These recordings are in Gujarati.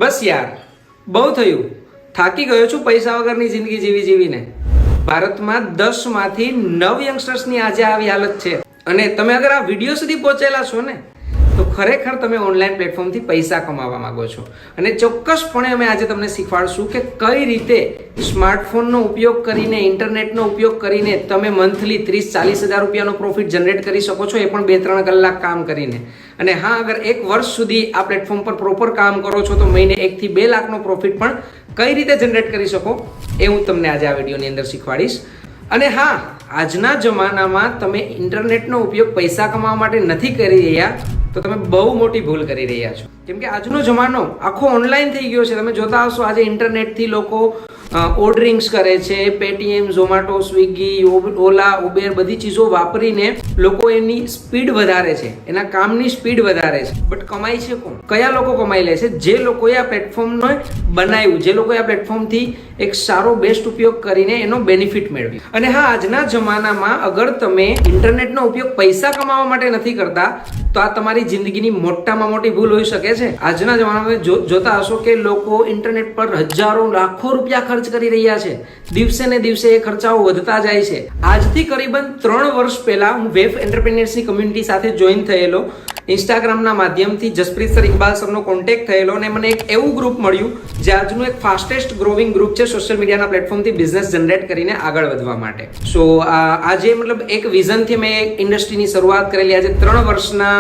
બસ યાર, બહુ થયું. થાકી ગયો છું પૈસા વગરની જિંદગી જીવીને. ભારતમાં 10 માંથી 9 યંગસ્ટર્સની આજે આવી હાલત છે. અને તમે અગર આ વિડીયો સુધી પહોંચેલા છો ને, તો ખરેખર તમે ઓનલાઈન પ્લેટફોર્મથી પૈસા કમાવા માંગો છો. અને ચોક્કસપણે અમે આજે તમને શીખવાડશું કે કઈ રીતે સ્માર્ટફોનનો ઉપયોગ કરીને, ઇન્ટરનેટનો ઉપયોગ કરીને તમે મંથલી 30-40 હજાર રૂપિયાનો પ્રોફિટ જનરેટ કરી શકો છો, એ પણ 2-3 કલાક કામ કરીને. અને હા, અગર 1 વર્ષ સુધી આ પ્લેટફોર્મ પર પ્રોપર કામ કરો છો તો મહિને 1 થી 2 લાખનો પ્રોફિટ પણ કઈ રીતે જનરેટ કરી શકો એ હું તમને આજે આ વિડીયોની અંદર શીખવાડીશ. અને હા, આજના જમાનામાં તમે ઇન્ટરનેટનો ઉપયોગ પૈસા કમાવા માટે નથી કરી રહ્યા તો તમે બહુ મોટી ભૂલ કરી રહ્યા છો. કેમ કે આજનો જમાનો આખો ઓનલાઈન થઈ ગયો છે. તમે જોતા હશો આજે ઇન્ટરનેટથી લોકો ઓર્ડરિંગ્સ કરે છે. પેટીએમ, ઝોમેટો, સ્વિગી, ઓલા, ઉબેર બધી ચીજો વાપરીને લોકો એની સ્પીડ વધારે છે, એના કામની સ્પીડ વધારે છે. બટ કમાય છે કોણ? કયા લોકો કમાઈ લે છે? જે લોકોએ આ પ્લેટફોર્મને બનાવ્યું, જે લોકોએ આ પ્લેટફોર્મથી એક સારો બેસ્ટ ઉપયોગ કરીને એનો બેનિફિટ મેળવ્યો. અને હા, આજના જમાનામાં અગર તમે ઇન્ટરનેટનો ઉપયોગ પૈસા કમાવા માટે નથી કરતા તો આ તમારી જિંદગીની મોટામાં મોટી ભૂલ હોઈ શકે છે. આજના જમાનામાં જોતા હશો કે લોકો ઇન્ટરનેટ પર હજારો લાખો રૂપિયા ખર્ચ કરી રહ્યા છે. દિવસે ને દિવસે એ ખર્ચાઓ વધતા જાય છે. આજથી કરીબન 3 વર્ષ પહેલા હું વેફ એન્ટરપ્રેન્યોર્સની કમ્યુનિટી સાથે જોઈન થયેલો. ઇન્સ્ટાગ્રામના માધ્યમથી જસપ્રીત સર, ઇકબાલ સરનો કોન્ટેક્ટ થયેલો અને મને એક એવું ગ્રુપ મળ્યું જે આજનું એક ફાસ્ટેસ્ટ ગ્રોવિંગ ગ્રુપ છે સોશિયલ મીડિયાના પ્લેટફોર્મથી બિઝનેસ જનરેટ કરીને આગળ વધવા માટે. સો આજે મતલબ એક વિઝનથી મેં ઇન્ડસ્ટ્રીની શરૂઆત કરેલી. આજે 3 વર્ષના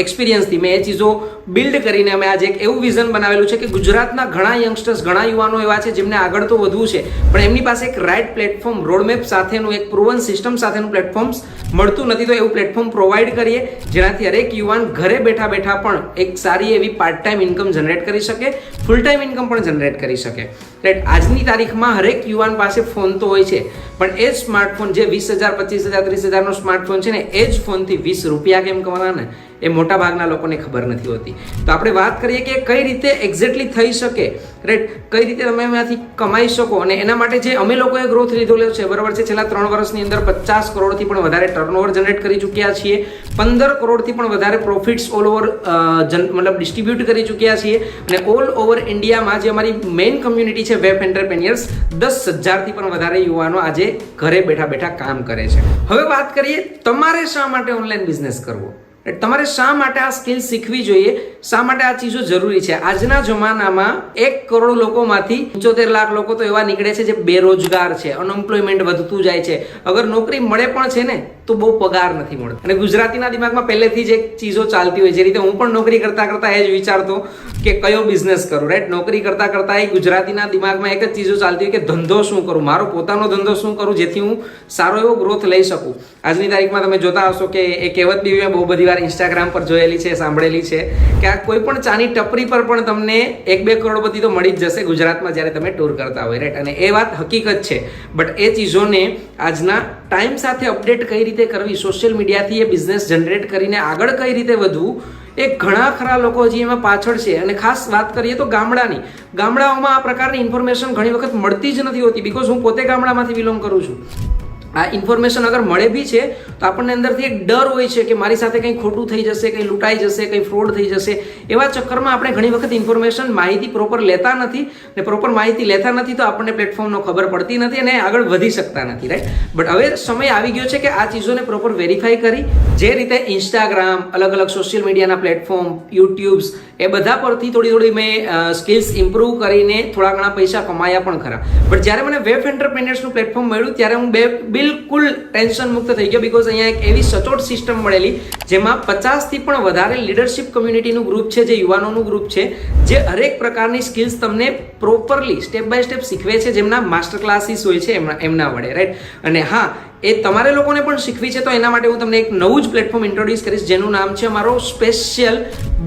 એક્સપિરિયન્સથી મેં એ ચીજો બિલ્ડ કરીને અમે આજે એક એવું વિઝન બનાવેલું છે કે ગુજરાતના ઘણા યંગસ્ટર્સ, ઘણા યુવાનો એવા છે જેમને આગળ તો વધવું છે, પણ એમની પાસે એક રાઇટ પ્લેટફોર્મ, રોડમેપ સાથેનું, એક પ્રૂવન સિસ્ટમ સાથેનું પ્લેટફોર્મ મળતું નથી. તો એવું પ્લેટફોર્મ પ્રોવાઈડ કરીએ જેનાથી હરેક યુવાન ઘરે બેઠા બેઠા પણ એક સારી એવી પાર્ટ ટાઈમ ઇન્કમ જનરેટ કરી શકે, ફૂલ ટાઈમ ઇન્કમ પણ જનરેટ કરી શકે. રાઈટ, આજની તારીખમાં હરેક યુવાન પાસે ફોન તો હોય છે, પણ એ જ સ્માર્ટફોન જે 20,000, 25,000, 30,000નો સ્માર્ટફોન છે ને, એ જ ફોનથી 20 રૂપિયા કેમ કમાવાના ને એ મોટા ભાગના લોકોને ખબર નથી હોતી. તો આપણે વાત કરીએ કે કઈ રીતે એક્ઝેક્ટલી થઈ શકે, રાઈટ, કઈ રીતે તમે એમાંથી કમાઈ શકો. અને એના માટે જે અમે લોકોએ ગ્રોથ લીધેલો છે, બરાબર છે, છેલ્લા 3 વર્ષની અંદર 50 કરોડથી પણ વધારે ટર્નઓવર જનરેટ કરી ચૂક્યા છીએ. 15 કરોડથી પણ વધારે પ્રોફિટ્સ ઓલ ઓવર મતલબ ડિસ્ટ્રીબ્યુટ કરી ચૂક્યા છીએ. અને ઓલ ઓવર ઇન્ડિયામાં જે અમારી મેઇન કમ્યુનિટી છે વેફ એન્ટરપ્રેન્યોર્સ, 10,000થી પણ વધારે યુવાનો આજે ઘરે બેઠા બેઠા કામ કરે છે. હવે વાત કરીએ તમારે શા માટે ઓનલાઈન બિઝનેસ કરવો, તમારે શા માટે આ સ્કિલ શીખવી જોઈએ, શા માટે આ ચીજો જરૂરી છે. આજના જમાનામાં 1 કરોડ લોકોમાંથી 75 લાખ લોકો તો એવા નીકળે છે જે બેરોજગાર છે. અનએમ્પ્લોયમેન્ટ વધતું જાય છે. અગર નોકરી મળે પણ છે ને તો બહુ પગાર નથી મળતો. અને ગુજરાતીના દિમાગમાં પહેલેથી જ એક ચીજો ચાલતી હોય, જે રીતે હું પણ નોકરી કરતા કરતા એ જ વિચારતો કે કયો બિઝનેસ કરું. રાઈટ, નોકરી કરતા કરતા એ ગુજરાતીના દિમાગમાં એક જ ચીજો ચાલતી હોય કે ધંધો શું કરું, મારો પોતાનો ધંધો શું કરું જેથી હું સારો એવો ગ્રોથ લઈ શકું. આજની તારીખમાં તમે જોતા હશો કે એ કહેવત બી મેં બહુ બધી વાર ઇન્સ્ટાગ્રામ પર જોયેલી છે, સાંભળેલી છે કે આ કોઈ પણ ચાની ટપરી પર પણ તમને 1-2 કરોડપતિ તો મળી જ જશે ગુજરાતમાં જ્યારે તમે ટૂર કરતા હોય. રાઈટ, અને એ વાત હકીકત છે. બટ એ ચીજોને આજના ટાઈમ સાથે અપડેટ કઈ રીતે કરવી, સોશિયલ મીડિયાથી એ બિઝનેસ જનરેટ કરીને આગળ કઈ રીતે વધવું, એ ઘણા ખરા લોકો હજી એમાં પાછળ છે. અને ખાસ વાત કરીએ તો ગામડાઓમાં આ પ્રકારની ઇન્ફોર્મેશન ઘણી વખત મળતી જ નથી હોતી. બિકોઝ હું પોતે ગામડામાંથી બિલોંગ કરું છું. આ ઇન્ફોર્મેશન અગર મળે બી છે તો આપણને અંદરથી એક ડર હોય છે કે મારી સાથે કંઈ ખોટું થઈ જશે, કંઈ લૂંટાઈ જશે, કંઈ ફ્રોડ થઈ જશે. એવા ચક્કરમાં આપણે ઘણી વખત ઇન્ફોર્મેશન, માહિતી પ્રોપર લેતા નથી. ને પ્રોપર માહિતી લેતા નથી તો આપણને પ્લેટફોર્મનો ખબર પડતી નથી અને આગળ વધી શકતા નથી. રાઈટ, બટ હવે સમય આવી ગયો છે કે આ ચીજોને પ્રોપર વેરીફાઈ કરી, જે રીતે ઇન્સ્ટાગ્રામ, અલગ અલગ સોશિયલ મીડિયાના પ્લેટફોર્મ, યુટ્યુબ્સ, એ બધા પરથી થોડી મેં સ્કિલ્સ ઇમ્પ્રૂવ કરીને થોડા ઘણા પૈસા કમાયા પણ ખરા. બટ જ્યારે મને વેફ એન્ટરપ્રેન્યોર્સનું પ્લેટફોર્મ મળ્યું ત્યારે હું બિલકુલ ટેન્શન મુક્ત થઈ ગયો. બિકોઝ અહીંયા એક એવી સચોટ સિસ્ટમ મળેલી જેમાં 50થી પણ વધારે લીડરશિપ કમ્યુનિટીનું ગ્રુપ છે, જે યુવાનોનું ગ્રુપ છે, જે હરેક પ્રકારની સ્કિલ્સ તમને પ્રોપરલી સ્ટેપ બાય સ્ટેપ શીખવે છે, જેમના માસ્ટર ક્લાસીસ હોય છે એમના વડે. રાઈટ, અને હા, એ તમારે લોકોને પણ શીખવી છે તો એના માટે હું તમને એક નવું જ પ્લેટફોર્મ ઇન્ટ્રોડ્યુસ કરીશ જેનું નામ છે અમારો સ્પેશિયલ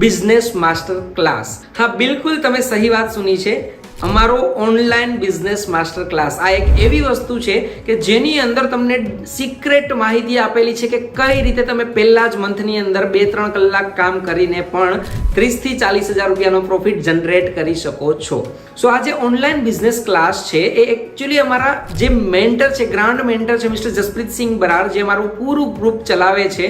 બિઝનેસ માસ્ટર ક્લાસ. હા, બિલકુલ તમે સહી વાત સુની છે. અમારો ઓનલાઈન બિઝનેસ માસ્ટર ક્લાસ આ એક એવી વસ્તુ છે કે જેની અંદર તમને સિક્રેટ માહિતી આપેલી છે કે કઈ રીતે તમે પહેલા જ મંથની અંદર 2-3 કલાક કામ કરીને પણ 30,000 થી 40,000 રૂપિયાનો પ્રોફિટ જનરેટ કરી શકો છો. સો આ જે ઓનલાઈન બિઝનેસ ક્લાસ છે એ એકચ્યુઅલી અમારા જે મેન્ટર છે, ગ્રાન્ડ મેન્ટર છે મિસ્ટર જસપ્રીત સિંહ બરાર, જે અમારું પૂરું ગ્રુપ ચલાવે છે,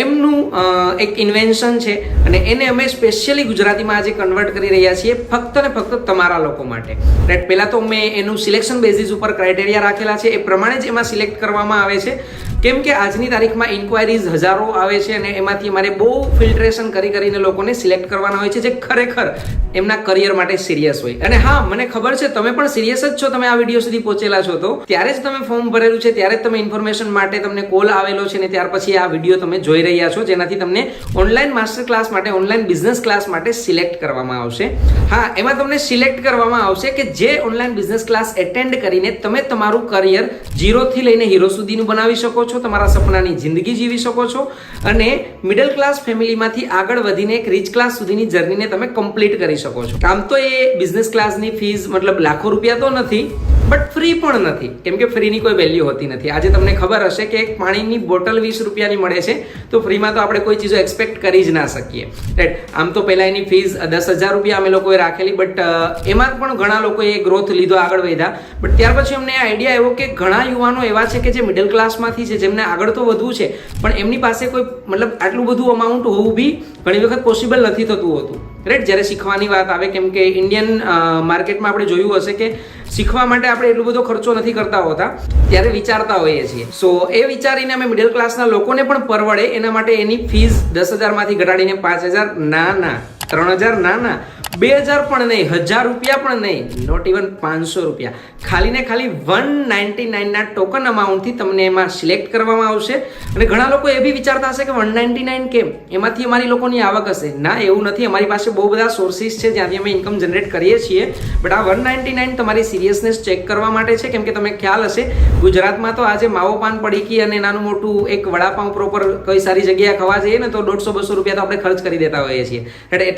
એમનું એક ઇન્વેન્શન છે અને એને અમે સ્પેશિયલી ગુજરાતીમાં આજે કન્વર્ટ કરી રહ્યા છીએ ફક્ત ને ફક્ત તમારા લોકો માટે. રાઈટ, પહેલાં તો મેં એનું સિલેક્શન બેઝિસ ઉપર ક્રાઇટેરિયા રાખેલા છે, એ પ્રમાણે જ એમાં સિલેક્ટ કરવામાં આવે છે. કેમ કે આજની તારીખમાં ઇન્ક્વાયરીઝ હજારો આવે છે અને એમાંથી અમારે બહુ ફિલ્ટરેશન કરીને લોકોને સિલેક્ટ કરવાના હોય છે જે ખરેખર એમના કરિયર માટે સિરિયસ હોય. અને હા, મને ખબર છે તમે પણ સિરિયસ જ છો, તમે આ વિડીયો સુધી પહોંચેલા છો, તો ત્યારે જ તમે ફોર્મ ભરેલું છે, ત્યારે જ તમે ઇન્ફોર્મેશન માટે તમને કોલ આવેલો છે ને ત્યાર પછી આ વિડીયો તમે જોઈ રહ્યા છો, જેનાથી તમને ઓનલાઈન માસ્ટર ક્લાસ માટે, ઓનલાઈન બિઝનેસ ક્લાસ માટે સિલેક્ટ કરવામાં આવશે. હા, એમાં તમને સિલેક્ટ કરવામાં આવશે કે જે ઓનલાઈન બિઝનેસ ક્લાસ એટેન્ડ કરીને તમે તમારું કરિયર 0 થી લઈને હીરો સુધીનું બનાવી શકો છો, તમારા સપનાની જિંદગી જીવી શકો છો અને મિડલ ક્લાસ ફેમિલીમાંથી આગળ વધીને એક રીચ ક્લાસ સુધીની જર્નીને તમે કમ્પ્લીટ કરી શકો છો. આમ તો એ બિઝનેસ ક્લાસની ફીસ મતલબ લાખો રૂપિયા તો નથી, બટ ફ્રી પણ નથી, કેમ કે ફ્રીની કોઈ વેલ્યુ હોતી નથી. આજે તમને ખબર હશે કે એક પાણીની બોટલ 20 રૂપિયાની મળે છે, તો ફ્રીમાં તો આપણે કોઈ ચીજો એક્સપેક્ટ કરી જ ના શકીએ. રાઈટ, આમ તો પહેલા એની ફીસ 10,000 રૂપિયા અમે લોકોએ રાખેલી, બટ એમાં પણ ઘણા લોકોએ ગ્રોથ લીધો, આગળ વધ્યા. બટ ત્યાર પછી અમને આઈડિયા આવ્યો કે ઘણા યુવાનો એવા છે કે જે મિડલ ક્લાસમાંથી છે, જેમને આગળ તો વધવું છે, પણ એમની પાસે કોઈ મતલબ આટલું બધું અમાઉન્ટ હોવું બી ઘણી વખત પોસિબલ નથી થતું હોતું. રાઈટ, જ્યારે શીખવાની વાત આવે, કેમ કે ઇન્ડિયન માર્કેટમાં આપણે જોયું હશે કે શીખવા માટે આપણે એટલો બધો ખર્ચો નથી કરતા હોતા, ત્યારે વિચારતા હોઈએ છીએ. સો એ વિચારીને અમે મિડલ ક્લાસના લોકોને પણ પરવડે એના માટે એની ફીસ 10,000 માંથી ઘટાડીને 5,000, ના 3,000, ના 2,000 પણ નહીં, 1,000 રૂપિયા પણ નહીં, નોટ ઇવન 500 રૂપિયા, ખાલી ને ખાલી 199 ના ટોકન અમાઉન્ટથી તમને એમાં સિલેક્ટ કરવામાં આવશે. અને ઘણા લોકો એ બી વિચારતા હશે કે 199 કેમ, એમાંથી અમારી લોકોની આવક હશે. ના, એવું નથી, અમારી પાસે બહુ બધા સોર્સિસ છે જ્યાંથી અમે ઇન્કમ જનરેટ કરીએ છીએ. બટ આ 199 તમારી સિરિયસનેસ ચેક કરવા માટે છે, કેમ કે તમે ખ્યાલ હશે ગુજરાતમાં તો આજે માવો પાન પડીકી અને નાનું મોટું એક વડાપાઉં પ્રોપર કોઈ સારી જગ્યાએ ખાવા જઈએ ને તો 150-200 રૂપિયા તો આપણે ખર્ચ કરી દેતા હોઈએ છીએ.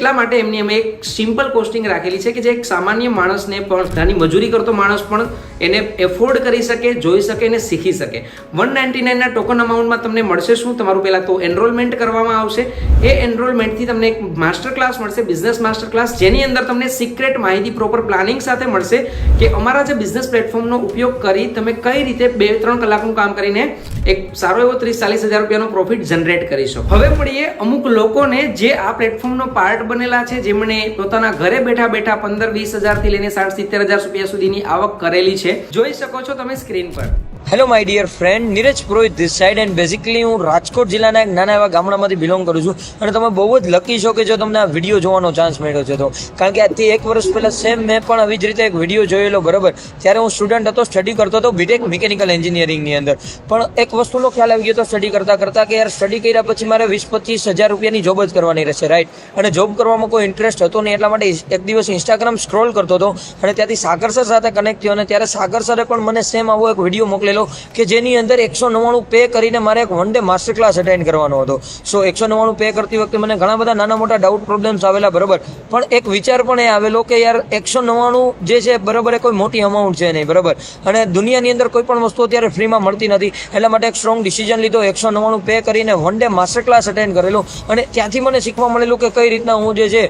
એટલા માટે એમની અમે એક સિમ્પલ કોસ્ટિંગ રાખેલી છે કે જે એક સામાન્ય માણસને પણ, નાની મજૂરી કરતો માણસ પણ એને એફોર્ડ કરી શકે, જોઈ શકે અને શીખી શકે. 199 ના ટોકન અમાઉન્ટમાં તમને મળશે શું? તમારું પહેલાં તો એનરોલમેન્ટ કરવામાં આવશે. એ એનરોલમેન્ટથી તમને એક માસ્ટર ક્લાસ મળશે, બિઝનેસ માસ્ટર ક્લાસ, જેની અંદર તમને સિક્રેટ માહિતી પ્રોપર પ્લાનિંગ સાથે મળશે કે અમારા જે બિઝનેસ પ્લેટફોર્મનો ઉપયોગ કરી તમે કઈ રીતે 2-3 કલાકનું કામ કરીને એક સારો એવો 30-40 હજાર રૂપિયાનો પ્રોફિટ જનરેટ કરી શકો. હવે મળીએ અમુક લોકોને જે આ પ્લેટફોર્મનો પાર્ટ બનેલા છે, જેમણે પોતાના ઘરે બેઠા 15-20 હજારથી લઈને 60-70 હજાર રૂપિયા સુધીની આવક કરેલી છે. જોઈ શકો છો તમે સ્ક્રીન પર. Hello my dear friend, Neeraj Purohit this side and basically હું રાજકોટ જિલ્લાના એક નાના એવા ગામડામાંથી બિલોંગ કરું છું. અને તમે બહુ જ લકી છો કે જો તમને આ વિડીયો જોવાનો ચાન્સ મળ્યો છે. તો કારણ કે આજથી 1 વર્ષ પહેલાં સેમ મેં પણ આવી જ રીતે એક વિડીયો જોયેલો, બરાબર. ત્યારે હું સ્ટુડન્ટ હતો, સ્ટડી કરતો હતો બીટેક મિકેનિકલ એન્જિનિયરિંગની અંદર. પણ એક વસ્તુનો ખ્યાલ આવી ગયો હતો સ્ટડી કરતાં કે યાર સ્ટડી કર્યા પછી મારે 20-25 હજાર રૂપિયાની જોબ જ કરવાની રહેશે, રાઈટ. અને જોબ કરવામાં કોઈ ઇન્ટરેસ્ટ હતો નહીં, એટલા માટે એક દિવસ ઇન્સ્ટાગ્રામ સ્ક્રોલ કરતો હતો અને ત્યાંથી સાગર સર સાથે કનેક્ટ થયો. અને ત્યારે સાગર સરે પણ મને સેમ આવો એક વિડીયો મોકલેલો કે જેની અંદર 199 પે કરીને મારે એક 1 ડે માસ્ટર ક્લાસ અટેન્ડ કરવાનો હતો. સો 199 પે કરતી વખતે મને ઘણા બધા નાના મોટા ડાઉટ પ્રોબ્લેમ્સ આવેલા, બરાબર. પણ એક વિચાર પણ એ આવેલો કે યાર 199 જે છે, બરાબર, એ કોઈ મોટી અમાઉન્ટ છે નહીં, બરાબર. અને દુનિયાની અંદર કોઈ પણ વસ્તુ અત્યારે ફ્રીમાં મળતી નથી, એટલા માટે એક સ્ટ્રોંગ ડિસિઝન લીધો, 199 પે કરીને 1 ડે માસ્ટર ક્લાસ અટેન્ડ કરેલો. અને ત્યાંથી મને શીખવા મળેલું કે કઈ રીતના હું જે છે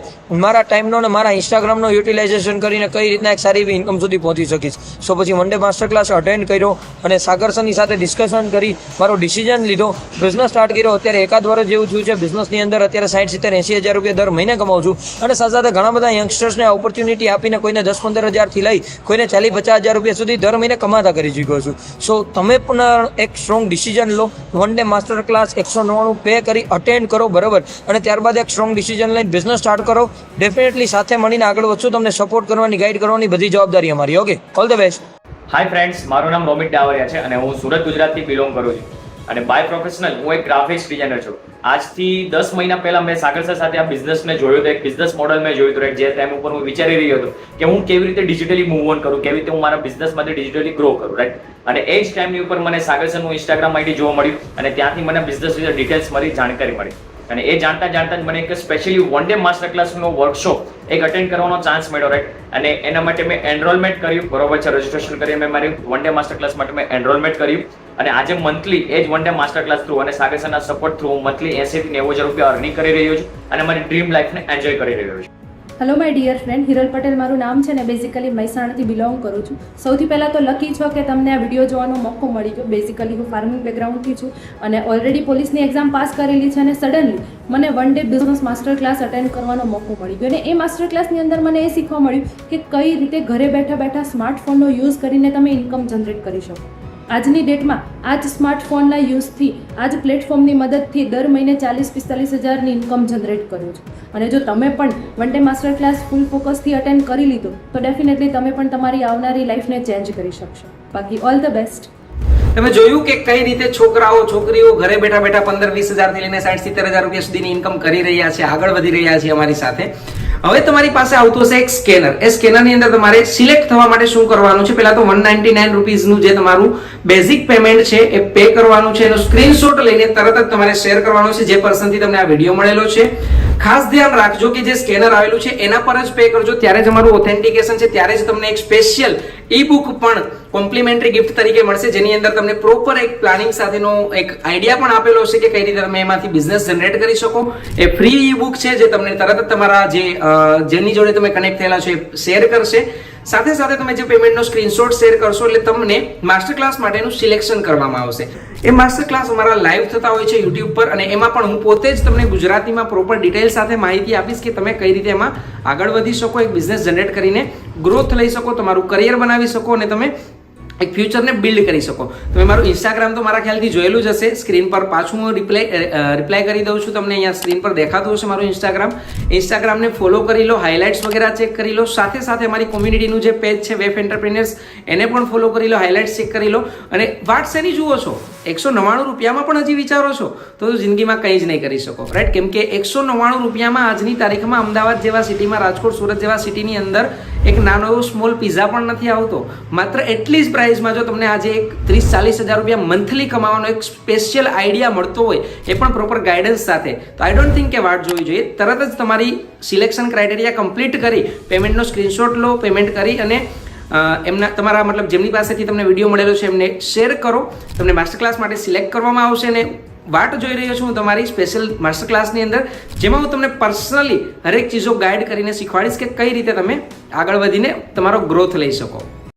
મારા ટાઈમનો અને મારા ઇન્સ્ટાગ્રામનો યુટિલાઇઝેશન કરીને કઈ રીતના એક સારી એવી ઇન્કમ સુધી પહોંચી શકીશ. સો પછી 1 ડે માસ્ટર ક્લાસ અટેન્ડ કર્યો અને સાગર સરની સાથે ડિસ્કશન કરી મારો ડિસિઝન લીધો, બિઝનેસ સ્ટાર્ટ કર્યો. અત્યારે 1 વર્ષ જેવું થયું છે બિઝનેસની અંદર. અત્યારે 60-70-80 હજાર રૂપિયા દર મહિને કમાઉં છું. અને સાથે સાથે ઘણા બધા યંગસ્ટર્સને ઓપોર્ચ્યુનિટી આપીને કોઈને 10-15 હજારથી લઈ કોઈને 40-50 હજાર રૂપિયા સુધી દર મહિને કમાતા કરી ચૂક્યો છું. સો તમે પણ એક સ્ટ્રોંગ ડિસિઝન લો, 1 ડે માસ્ટર ક્લાસ 199 પે કરી અટેન્ડ કરો, બરાબર. અને ત્યારબાદ એક સ્ટ્રોંગ ડિસિઝન લઈને બિઝનેસ સ્ટાર્ટ કરો. ડેફિનેટલી સાથે મળીને આગળ વધશું. તમને સપોર્ટ કરવાની, ગાઈડ કરવાની બધી જવાબદારી અમારી. Okay, all the best. Hi friends, મારું નામ રોમિત ડાવરિયા છે અને હું સુરત ગુજરાતથી બિલોંગ કરું છું. અને બાય પ્રોફેશનલ હું એક ગ્રાફિક્સ ડિઝાઇનર છું. આજથી 10 મહિના પહેલા મેં સાગર સર સાથે આ બિઝનેસને જોયો હતો, એક બિઝનેસ મોડલ મેં જોયું હતું. જે ટાઈમ ઉપર હું વિચારી રહ્યો હતો કે હું કેવી રીતે ડિજિટલી મૂવ ઓન કરું, કેવી રીતે હું મારા બિઝનેસમાંથી ડિજિટલી ગ્રો કરું, રાઈટ. અને એ જ ટાઈમની ઉપર મને સાગર સરનું ઇન્સ્ટાગ્રામ આઈડી જોવા મળ્યું અને ત્યાંથી મને બિઝનેસ વિશે ડિટેલ્સ મળી, જાણકારી મળી. અને એ જાણતા જ મને એક સ્પેશિયલી 1 ડે માસ્ટર ક્લાસનો વર્કશોપ એક અટેન્ડ કરવાનો ચાન્સ મળ્યો, રાઈટ. અને એના માટે મેં એનરોલમેન્ટ કર્યું, બરોબર છે. રજીસ્ટ્રેશન કરી મેં મારી 1 ડે માસ્ટર ક્લાસ માટે મેં એનરોલમેન્ટ કર્યું. અને આજે મંથલી એ જ 1 ડે માસ્ટર ક્લાસ થ્રુ અને સાગર સરના સપોર્ટ થ્રુ હું મંથલી 80-90 હજાર રૂપિયા અર્નિંગ કરી રહ્યો છું અને મારી ડ્રીમ લાઈફને એન્જોય કરી રહ્યો છું. Hello my dear friend, Hiral Patel મારું નામ છે ને બેઝિકલી મહેસાણાથી બિલોંગ કરું છું. સૌથી પહેલાં તો લકી છો કે તમને આ વિડીયો જોવાનો મોકો મળી ગયો. બેઝિકલી હું ફાર્મિંગ બેકગ્રાઉન્ડથી છું અને ઓલરેડી પોલીસની એક્ઝામ પાસ કરેલી છે અને સડનલી મને one day business master class attend કરવાનો મોકો મળી ગયો અને એ માસ્ટર ક્લાસની અંદર મને એ શીખવા મળ્યું કે કઈ રીતે ઘરે બેઠા બેઠા સ્માર્ટફોનનો યુઝ કરીને તમે ઇન્કમ જનરેટ કરી શકો. આજની ડેટમાં આ જ સ્માર્ટફોનના યુઝથી આ જ પ્લેટફોર્મની મદદથી દર મહિને 40-45 હજારની ઇન્કમ જનરેટ કરું છું. અને જો તમે પણ વન ડે માસ્ટર ક્લાસ ફૂલ ફોકસથી અટેન્ડ કરી લીધો તો ડેફિનેટલી તમે પણ તમારી આવનારી લાઈફને ચેન્જ કરી શકશો. બાકી ઓલ ધ બેસ્ટ. તમે જોયું કે કઈ રીતે છોકરાઓ છોકરીઓ ઘરે બેઠા બેઠા 15-20 હજારથી લઈને 60-70 હજાર રૂપિયા સુધીની ઇન્કમ કરી રહ્યા છે, આગળ વધી રહ્યા છે અમારી સાથે. હવે તમારી પાસે આવતું હશે એક સ્કેનર. એ સ્કેનરની અંદર તમારે સિલેક્ટ થવા માટે શું કરવાનું છે? પહેલા તો 199 રૂપીઝનું જે તમારું બેઝિક પેમેન્ટ છે એ પે કરવાનું છે. એનો સ્ક્રીનશોટ લઈને તરત જ તમારે શેર કરવાનો છે જે પર્સનથી તમને આ વિડીયો મળેલો છે. ખાસ ધ્યાન રાખજો કે જે સ્કેનર આવેલું છે એના પર જ પે કરજો, ત્યારે જ અમારું ઓથેન્ટિકેશન છે, ત્યારે જ તમને એક સ્પેશિયલ ઈ બુક પણ કોમ્પ્લિમેન્ટરી ગિફ્ટ તરીકે મળશે, જેની અંદર તમને પ્રોપર એક પ્લાનિંગ સાથેનો એક આઈડિયા પણ આપેલો છે કે કઈ રીતે તમે એમાંથી બિઝનેસ જનરેટ કરી શકો. એ ફ્રી ઈ બુક છે જે તમને તરત જ તમારા જેની જોડે તમે કનેક્ટ થયેલા છો એ શેર કરશે. સાથે સાથે તમે જે પેમેન્ટનો સ્ક્રીનશોટ શેર કરશો એટલે તમને માસ્ટર ક્લાસ માટેનું સિલેક્શન કરવામાં આવશે. એ માસ્ટર ક્લાસ અમારા લાઈવ થતા હોય છે યુટ્યુબ પર, અને એમાં પણ હું પોતે જ તમને ગુજરાતીમાં પ્રોપર ડિટેલ સાથે માહિતી આપીશ કે તમે કઈ રીતે એમાં આગળ વધી શકો, એક બિઝનેસ જનરેટ કરીને ગ્રોથ લઈ શકો, તમારું કરિયર બનાવી શકો અને તમે એક ફ્યુચરને બિલ્ડ કરી શકો. તમે મારું ઇન્સ્ટાગ્રામ તો મારા ખ્યાલથી જોયેલું જ હશે. સ્ક્રીન પર પાછું હું રિપ્લાય કરી દઉં છું. તમને અહીંયા સ્ક્રીન પર દેખાતું હશે મારું ઇન્સ્ટાગ્રામ. ઇન્સ્ટાગ્રામને ફોલો કરી લો, હાઇલાઇટ્સ વગેરે ચેક કરી લો. સાથે સાથે અમારી કોમ્યુનિટીનું જે પેજ છે વેબ એન્ટરપ્રિનર્સ, એને પણ ફોલો કરી લો, હાઇલાઇટ્સ ચેક કરી લો. અને વાત શેની જુઓ છો? 199 રૂપિયામાં પણ હજી વિચારો છો તો જિંદગીમાં કંઈ જ નહીં કરી શકો, રાઈટ? કેમ કે 199 રૂપિયામાં આજની તારીખમાં અમદાવાદ જેવા સિટીમાં, રાજકોટ, સુરત જેવા સિટીની અંદર એક નાનો એવો સ્મોલ પિઝા પણ નથી આવતો. માત્ર એટલી જ પ્રાઇસમાં જો તમને આજે એક 30-40 હજાર રૂપિયા મંથલી કમાવાનો એક સ્પેશિયલ આઈડિયા મળતો હોય, એ પણ પ્રોપર ગાઈડન્સ સાથે, તો આઈ ડોન્ટ થિંક કે વાટ જોવી જોઈએ. તરત જ તમારી સિલેક્શન ક્રાઇટેરિયા કમ્પ્લીટ કરી પેમેન્ટનો સ્ક્રીનશોટ લો, પેમેન્ટ કરી અને એમના તમારા મતલબ જેમની પાસેથી તમને વિડીયો મળેલો છે એમને શેર કરો. તમને માસ્ટર ક્લાસ માટે સિલેક્ટ કરવામાં આવશે અને વાટ જોઈ રહ્યો છું હું તમારી સ્પેશિયલ માસ્ટર ક્લાસની અંદર, જેમાં હું તમને પર્સનલી હરેક ચીજો ગાઈડ કરીને શીખવાડીશ કે કઈ રીતે તમે આગળ વધીને તમારો ગ્રોથ લઈ શકો.